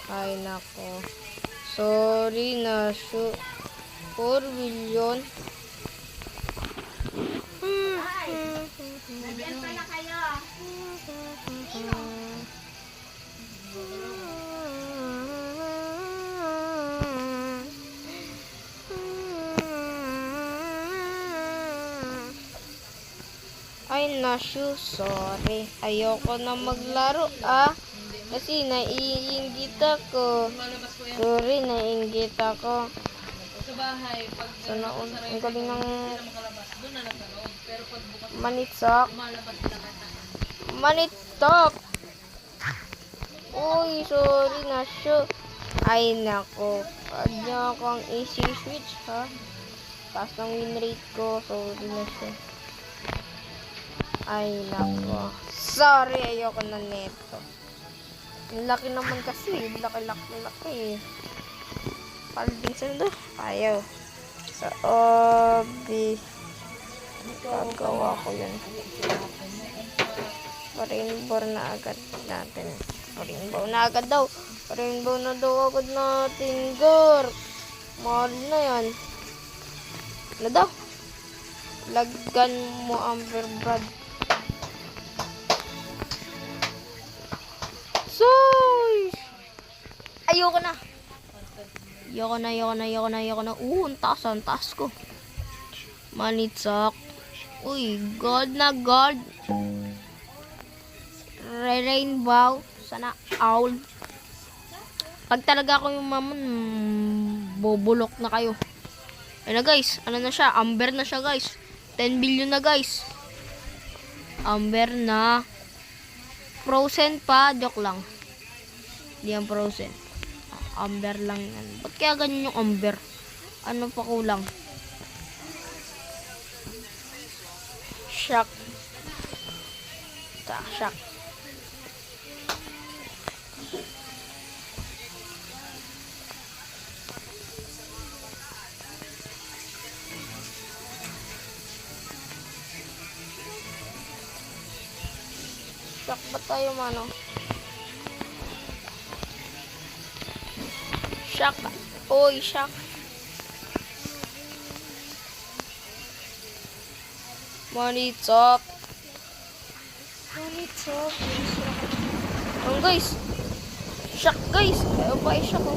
Ay nako. Sorry na 4 billion. Nandito na kayo. Ay nasyo, sorry. Ayoko na maglaro kasi naiinggit ako. Sorry, naiinggit ako. Sa bahay, pag Ang galing ng makalabas, doon na lang sa loob. Pero pag bukas manitok. malabas sila kanta. Manitok! Uy, sorry nasyo. Ay nako. Pag niya akong isi-switch ha. Taas ng win rate ko. Sorry nasyo. Ay nako. Sorry, ayoko na neto. Ang laki naman kasi. Laki. Palbinsan do. Ayaw. Sa obi. Gagawa ko yun. Rainbow na agad natin. Rainbow na agad daw. Rainbow na daw agad natin. Gor. Mahal na yan. Ano daw? Laggan mo Amber Brad. Soy! Ayoko na. Ayoko na. Ang taas ko. Manitsak. Uy, gold na gold. Rainbow. Sana owl. Pag talaga ako yung mamon, bobulok na kayo. Ayun na guys. Ano na siya? Amber na siya guys. 10 billion na guys. Amber na. Frozen pa. Joke lang. Hindi yan frozen. Amber lang yan. Ba't kaya ganyan yung amber? Ano pa kulang? Shock. Shock. Shock ba tayo mano? Shock. Oy, shock. Manitop. Guys. Shock guys. Ayaw pa i-shock oh.